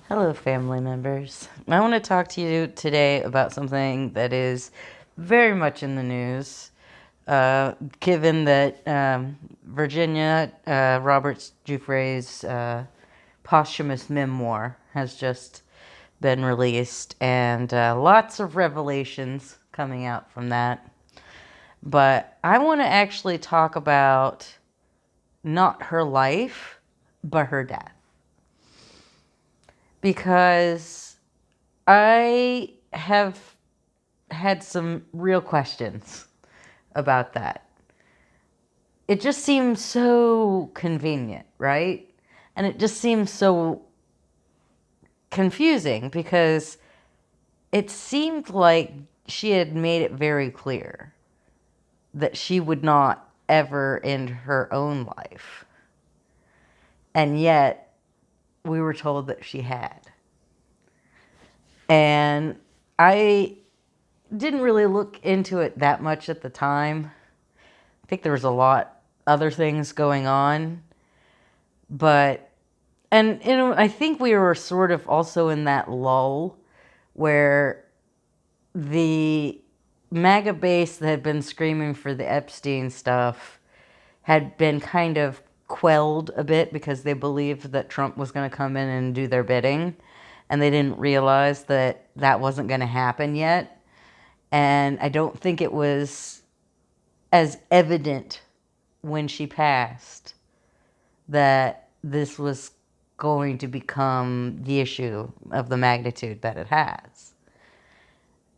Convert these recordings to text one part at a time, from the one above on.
Hello, family members. I want to talk to you today about something that is very much in the news, given that Virginia Roberts Giuffre's posthumous memoir has just been released, and lots of revelations coming out from that. But I want to actually talk about not her life, but her death. Because I have had some real questions about that. It just seems so convenient, right? And it just seems so confusing because it seemed like she had made it very clear that she would not ever end her own life. And yet, we were told that she had. And I didn't really look into it that much at the time. I think there was a lot other things going on, but I think we were sort of also in that lull where the MAGA base that had been screaming for the Epstein stuff had been kind of quelled a bit because they believed that Trump was going to come in and do their bidding, and they didn't realize that that wasn't going to happen yet. And I don't think it was as evident when she passed that this was going to become the issue of the magnitude that it has.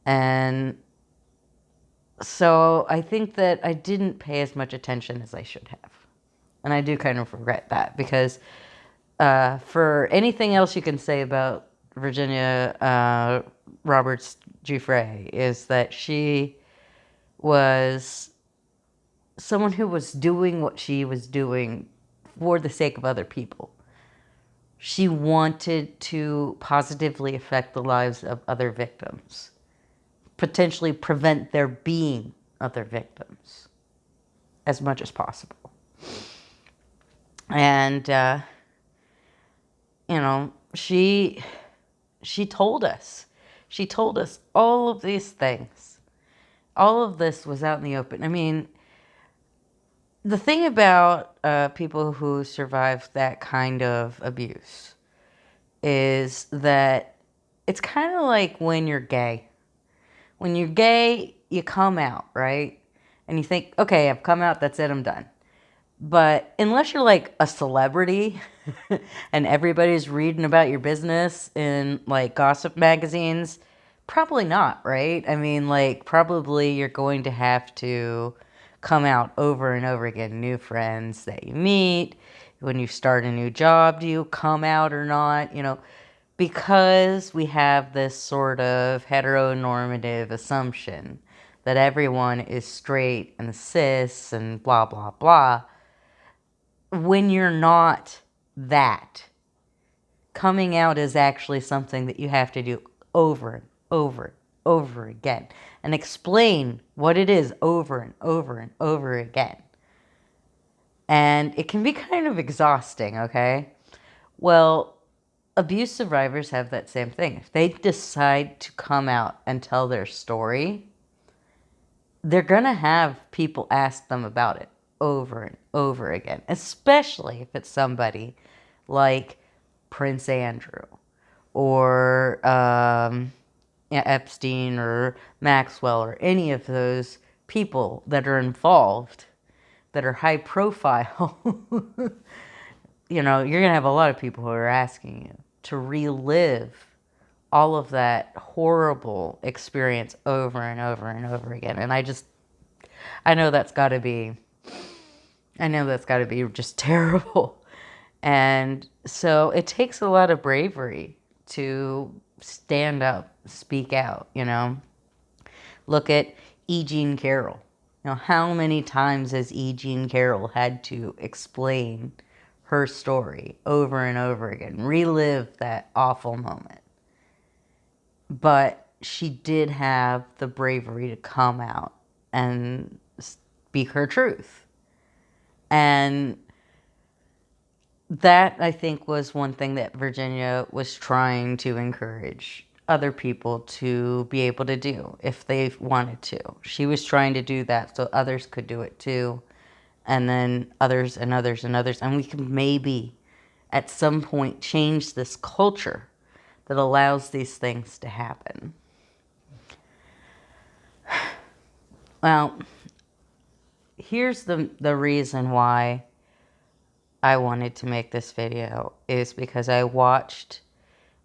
And so I think that I didn't pay as much attention as I should have. And I do kind of regret that because for anything else you can say about Virginia Roberts Giuffre is that she was someone who was doing what she was doing for the sake of other people. She wanted to positively affect the lives of other victims, potentially prevent there being other victims as much as possible. And, she told us. She told us all of these things. All of this was out in the open. I mean, the thing about people who survive that kind of abuse is that it's kind of like when you're gay. When you're gay, you come out, right? And you think, okay, I've come out, that's it, I'm done. But unless you're like a celebrity and everybody's reading about your business in like gossip magazines, probably not, right? I mean, like, probably you're going to have to come out over and over again. New friends that you meet, when you start a new job, do you come out or not? Because we have this sort of heteronormative assumption that everyone is straight and cis and blah, blah, blah. When you're not that, coming out is actually something that you have to do over and over and over again and explain what it is over and over and over again. And it can be kind of exhausting, okay? Well, abuse survivors have that same thing. If they decide to come out and tell their story, they're going to have people ask them about it over and over again, especially if it's somebody like Prince Andrew or Epstein or Maxwell or any of those people that are involved that are high profile. You're going to have a lot of people who are asking you to relive all of that horrible experience over and over and over again. And I know that's got to be just terrible. And so it takes a lot of bravery to stand up, speak out, Look at E. Jean Carroll. How many times has E. Jean Carroll had to explain her story over and over again, relive that awful moment? But she did have the bravery to come out and speak her truth. And that, I think, was one thing that Virginia was trying to encourage other people to be able to do if they wanted to. She was trying to do that so others could do it too, and then others and others and others. And we can maybe at some point change this culture that allows these things to happen. Well, here's the reason why I wanted to make this video, is because I watched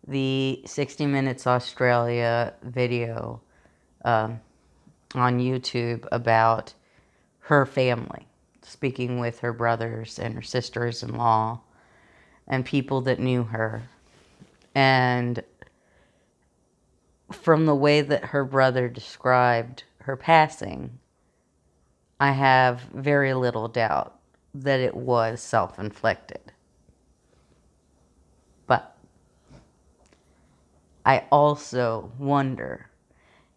the 60 Minutes Australia video on YouTube about her family, speaking with her brothers and her sisters-in-law and people that knew her. And from the way that her brother described her passing, I have very little doubt that it was self-inflicted. But I also wonder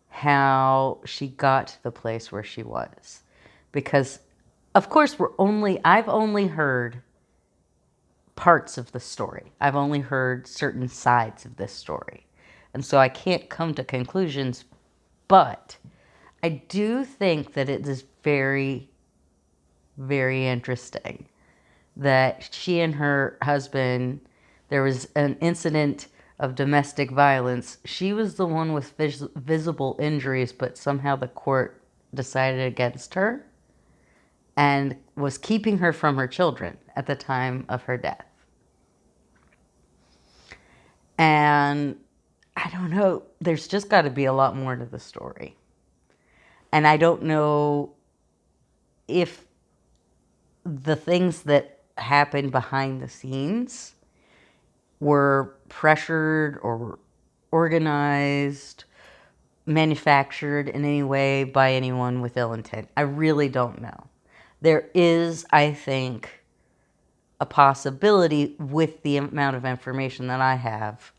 how she got to the place where she was. Because, of course, I've only heard parts of the story. I've only heard certain sides of this story. And so I can't come to conclusions, but I do think that it is very, very interesting that she and her husband, there was an incident of domestic violence. She was the one with visible injuries, but somehow the court decided against her and was keeping her from her children at the time of her death. And I don't know, there's just got to be a lot more to the story. And I don't know if the things that happened behind the scenes were pressured or organized, manufactured in any way by anyone with ill intent. I really don't know. There is, I think, a possibility with the amount of information that I have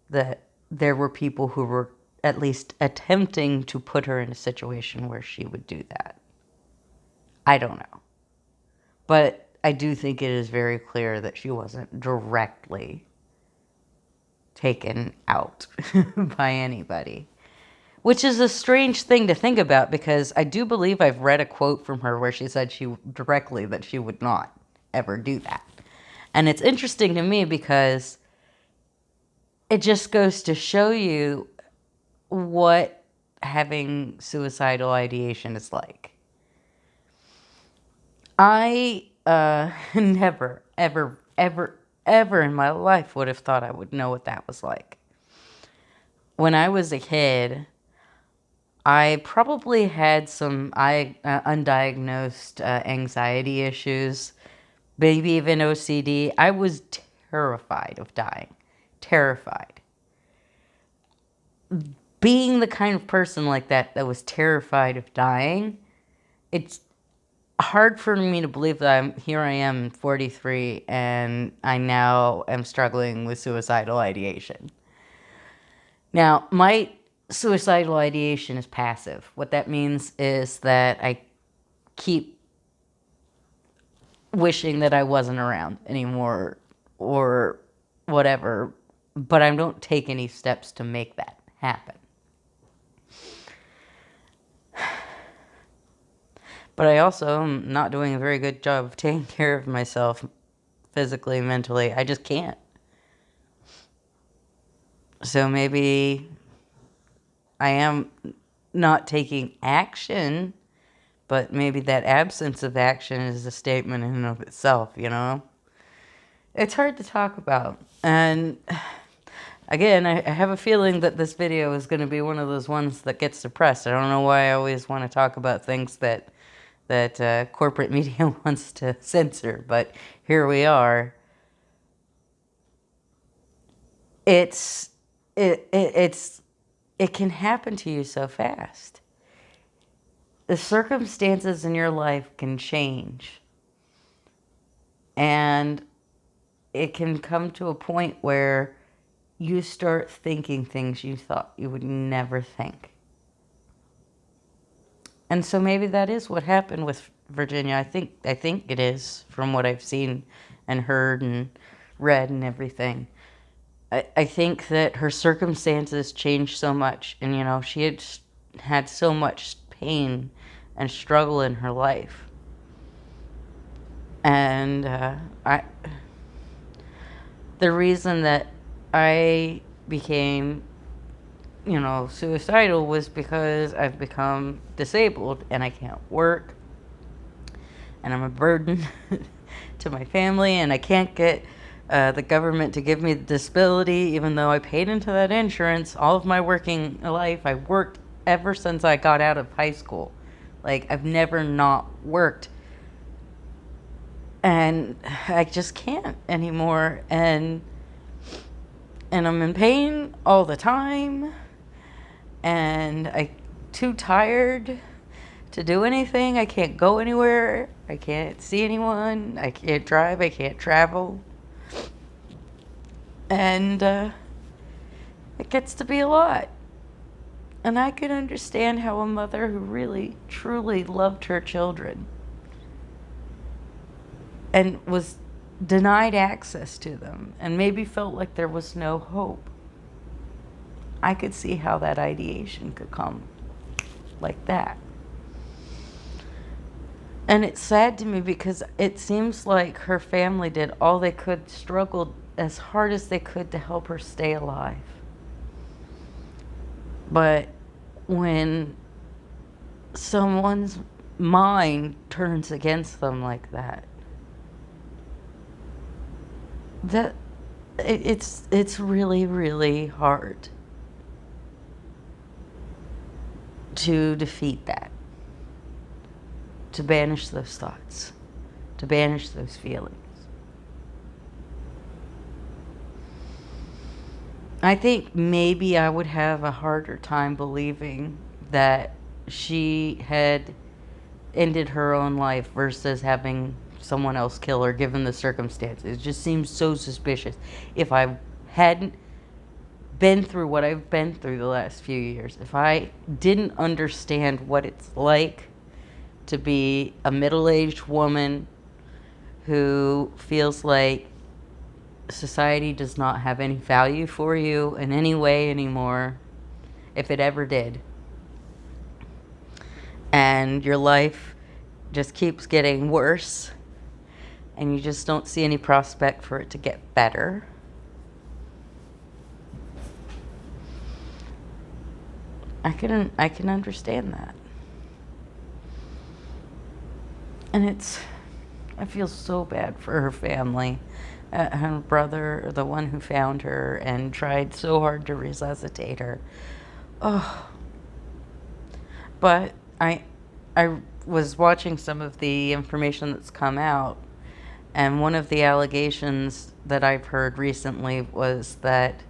that there were people who were at least attempting to put her in a situation where she would do that. I don't know. But I do think it is very clear that she wasn't directly taken out by anybody. Which is a strange thing to think about, because I do believe I've read a quote from her where she said directly that she would not ever do that. And it's interesting to me because it just goes to show you what having suicidal ideation is like. I never, ever, ever, ever in my life would have thought I would know what that was like. When I was a kid, I probably had some undiagnosed anxiety issues, maybe even OCD. I was terrified of dying. Terrified. Being the kind of person like that was terrified of dying, it's hard for me to believe that I am 43 and I now am struggling with suicidal ideation. Now, my suicidal ideation is passive. What that means is that I keep wishing that I wasn't around anymore or whatever, but I don't take any steps to make that happen. But I also am not doing a very good job of taking care of myself physically, mentally. I just can't. So maybe I am not taking action, but maybe that absence of action is a statement in and of itself, you know? It's hard to talk about. And again, I have a feeling that this video is going to be one of those ones that gets suppressed. I don't know why I always want to talk about things that corporate media wants to censor, but here we are. It can happen to you so fast. The circumstances in your life can change. And it can come to a point where you start thinking things you thought you would never think. And so maybe that is what happened with Virginia. I think it is, from what I've seen and heard and read and everything. I think that her circumstances changed so much, and she had so much pain and struggle in her life, and I the reason that I became suicidal was because I've become disabled and I can't work, and I'm a burden to my family, and I can't get the government to give me the disability, even though I paid into that insurance all of my working life. I worked ever since I got out of high school. Like, I've never not worked. And I just can't anymore. And I'm in pain all the time. And I'm too tired to do anything. I can't go anywhere. I can't see anyone. I can't drive. I can't travel. And it gets to be a lot. And I can understand how a mother who really, truly loved her children and was denied access to them and maybe felt like there was no hope. I could see how that ideation could come like that. And it's sad to me because it seems like her family did all they could, struggled as hard as they could to help her stay alive. But when someone's mind turns against them like that, it's really, really hard to defeat that, to banish those thoughts, to banish those feelings. I think maybe I would have a harder time believing that she had ended her own life versus having someone else kill her, given the circumstances. It just seems so suspicious. If I hadn't been through what I've been through the last few years, if I didn't understand what it's like to be a middle-aged woman who feels like society does not have any value for you in any way anymore, if it ever did, and your life just keeps getting worse and you just don't see any prospect for it to get better, I can understand that. And I feel so bad for her family. Her brother, the one who found her and tried so hard to resuscitate her. Oh. But I was watching some of the information that's come out, and one of the allegations that I've heard recently was that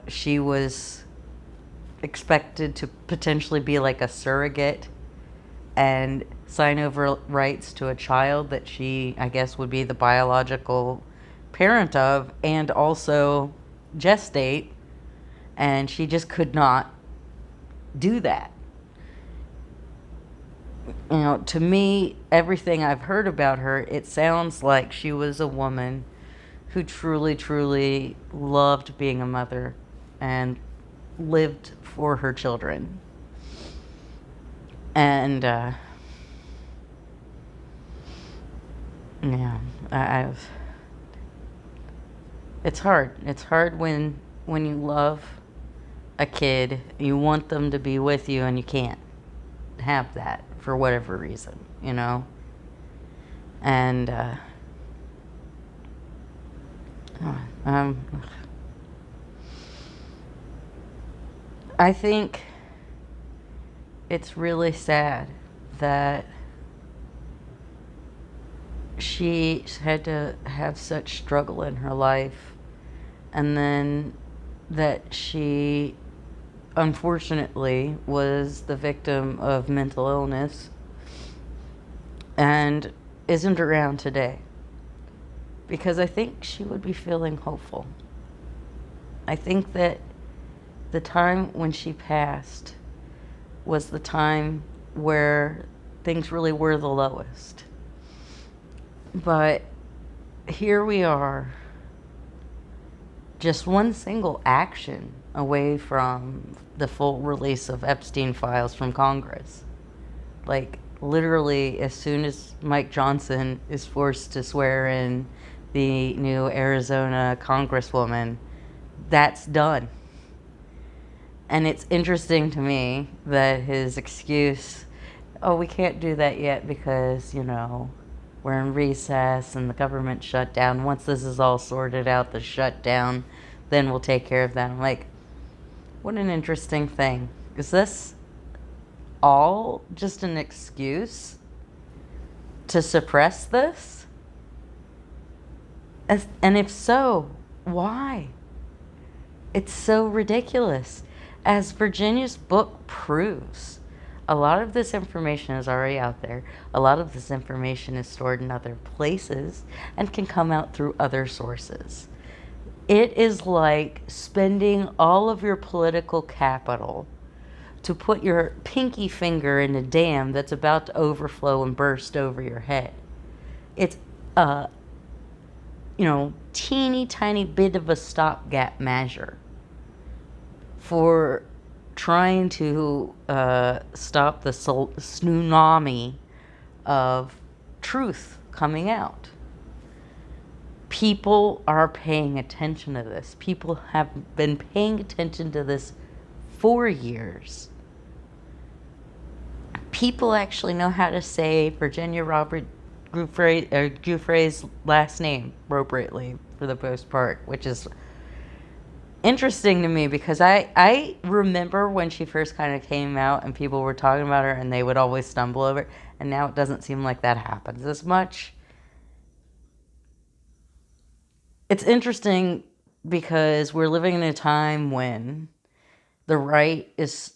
she was expected to potentially be like a surrogate and sign over rights to a child that she, I guess, would be the biological parent of, and also gestate, and she just could not do that. To me, everything I've heard about her, it sounds like she was a woman who truly, truly loved being a mother and lived for her children. And yeah, it's hard. It's hard when you love a kid, you want them to be with you, and you can't have that for whatever reason, And I think it's really sad that she had to have such struggle in her life, and then that she unfortunately was the victim of mental illness and isn't around today, because I think she would be feeling hopeful. I think that the time when she passed was the time where things really were the lowest. But here we are, just one single action away from the full release of Epstein files from Congress. Like, literally, as soon as Mike Johnson is forced to swear in the new Arizona congresswoman, that's done. And it's interesting to me that his excuse, oh, we can't do that yet because, we're in recess and the government shut down. Once this is all sorted out, the shutdown, then we'll take care of that. I'm like, what an interesting thing. Is this all just an excuse to suppress this? And if so, why? It's so ridiculous. As Virginia's book proves, a lot of this information is already out there. A lot of this information is stored in other places and can come out through other sources. It is like spending all of your political capital to put your pinky finger in a dam that's about to overflow and burst over your head. It's a, teeny tiny bit of a stopgap measure for trying to stop the tsunami of truth coming out. People are paying attention to this. People have been paying attention to this for years. People actually know how to say Virginia Robert Giuffre's last name appropriately for the most part, which is interesting to me because I remember when she first kind of came out and people were talking about her and they would always stumble over it, and now it doesn't seem like that happens as much. It's interesting because we're living in a time when the right is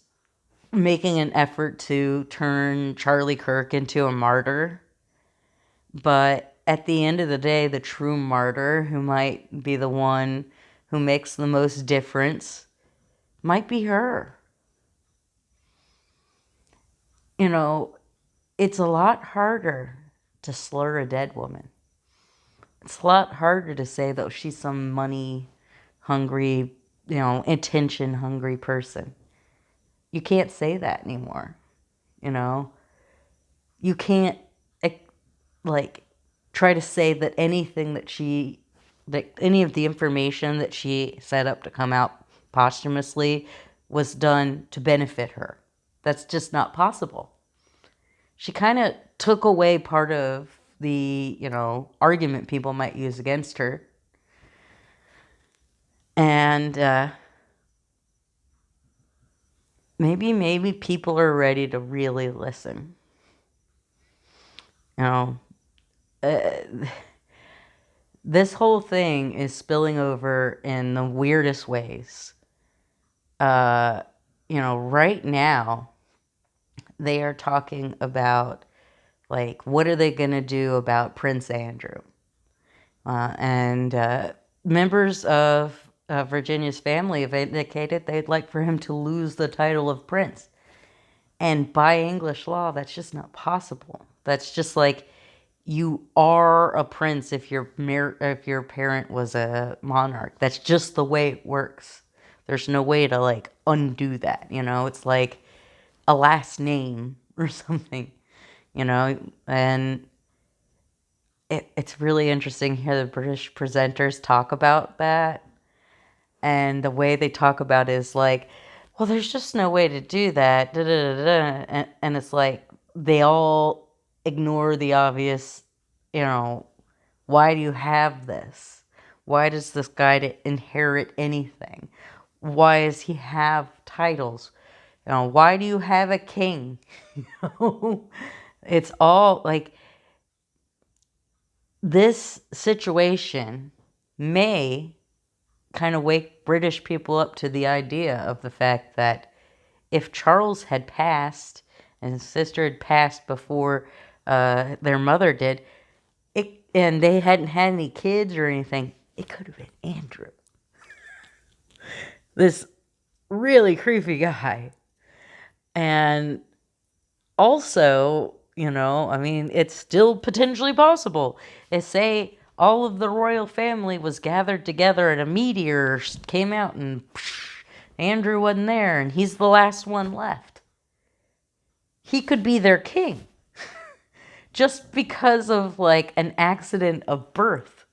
making an effort to turn Charlie Kirk into a martyr. But at the end of the day, the true martyr, who might be the one who makes the most difference, might be her. It's a lot harder to slur a dead woman. It's a lot harder to say that she's some money hungry, attention hungry person. You can't say that anymore. You can't try to say that that any of the information that she set up to come out posthumously was done to benefit her. That's just not possible. She kind of took away part of the, argument people might use against her. And maybe people are ready to really listen. Uh, this whole thing is spilling over in the weirdest ways. Right now, they are talking about, what are they going to do about Prince Andrew? And members of Virginia's family have indicated they'd like for him to lose the title of prince. And by English law, that's just not possible. That's just like, you are a prince if your parent was a monarch. That's just the way it works. There's no way to undo that. It's like a last name or something. And it's really interesting to hear the British presenters talk about that. And the way they talk about it is like, well, there's just no way to do that. Da, da, da, da. And it's like they all ignore the obvious, why do you have this? Why does this guy inherit anything? Why does he have titles? Why do you have a king? It's all like, this situation may kind of wake British people up to the idea of the fact that if Charles had passed and his sister had passed before their mother did, and they hadn't had any kids or anything, it could have been Andrew. This really creepy guy. And also, it's still potentially possible. They say all of the royal family was gathered together and a meteor came out and Andrew wasn't there and he's the last one left. He could be their king just because of like an accident of birth.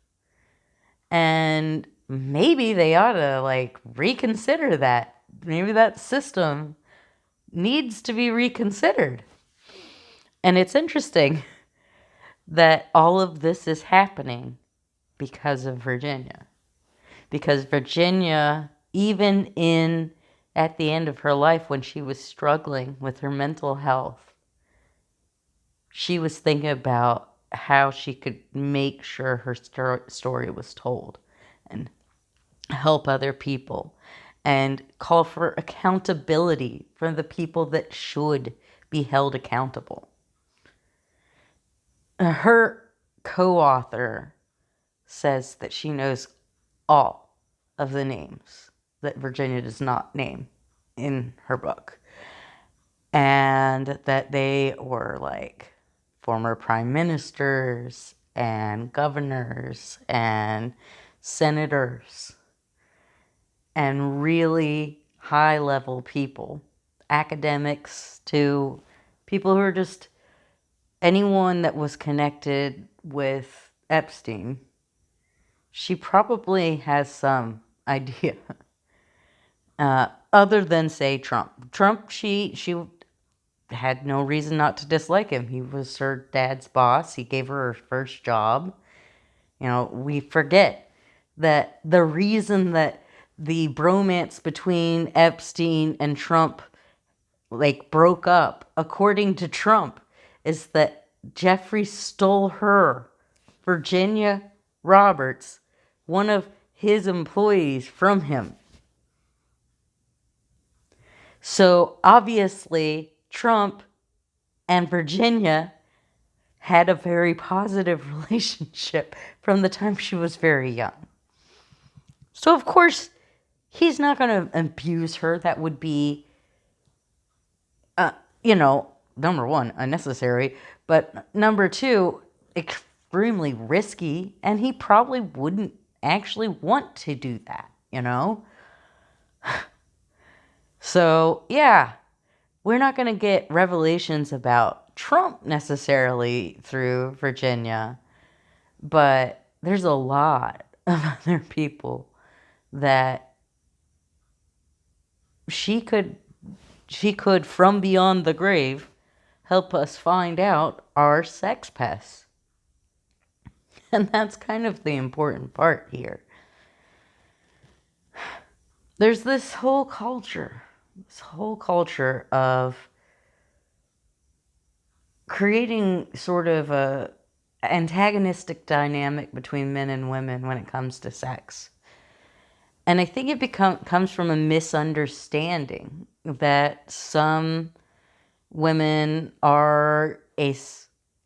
And maybe they ought to like reconsider that. Maybe that system needs to be reconsidered. And it's interesting that all of this is happening because of Virginia. Because Virginia, even at the end of her life when she was struggling with her mental health, she was thinking about how she could make sure her story was told and help other people and call for accountability from the people that should be held accountable. Her co-author says that she knows all of the names that Virginia does not name in her book. And that they were like former prime ministers and governors and senators and really high level people, academics to people who are just anyone that was connected with Epstein. She probably has some idea. Other than, say, Trump. Trump, she had no reason not to dislike him. He was her dad's boss. He gave her her first job. You know, we forget that the reason that the bromance between Epstein and Trump like broke up, according to Trump, is that Giuffre stole her, Virginia Roberts, one of his employees, from him. So obviously Trump and Virginia had a very positive relationship from the time she was very young. So of course he's not going to abuse her. That would be number one, unnecessary, but number two, extremely risky, and he probably wouldn't actually want to do that, So, yeah, we're not going to get revelations about Trump necessarily through Virginia, but there's a lot of other people that she could, from beyond the grave, help us find out our sex pests. And that's kind of the important part here. There's this whole culture of creating sort of a antagonistic dynamic between men and women when it comes to sex. And I think it comes from a misunderstanding that some women are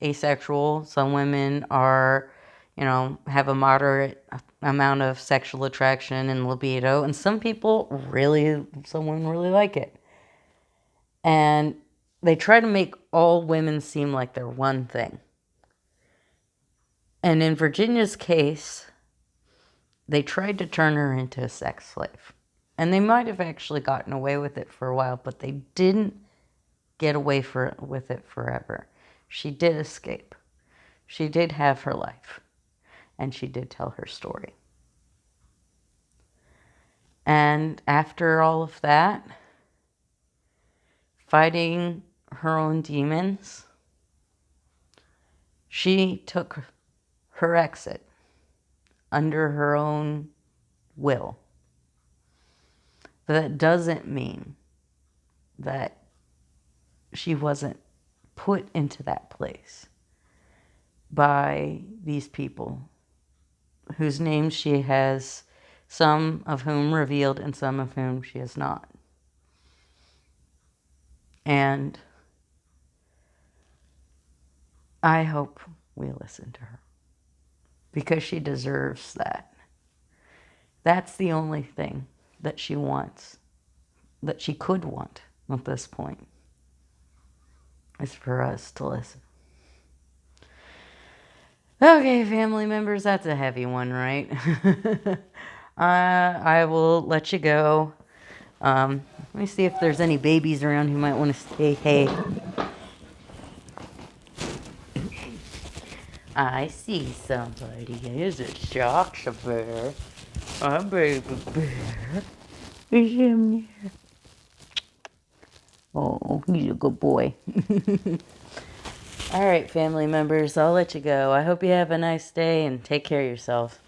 asexual, some women are, have a moderate amount of sexual attraction and libido, and some women really like it. And they try to make all women seem like they're one thing. And in Virginia's case, they tried to turn her into a sex slave. And they might have actually gotten away with it for a while, but they didn't get away with it forever. She did escape. She did have her life. And she did tell her story. And after all of that, fighting her own demons, she took her exit under her own will. But that doesn't mean that she wasn't put into that place by these people whose names she has, some of whom revealed and some of whom she has not. And I hope we listen to her because she deserves that. That's the only thing that she wants, that she could want at this point, is for us to listen. Okay, family members, that's a heavy one, right? I will let you go. Let me see if there's any babies around who might want to say hey. I see somebody. Is it Sharks a bear? A baby bear. Is him there? Oh, he's a good boy. All right, family members, I'll let you go. I hope you have a nice day and take care of yourself.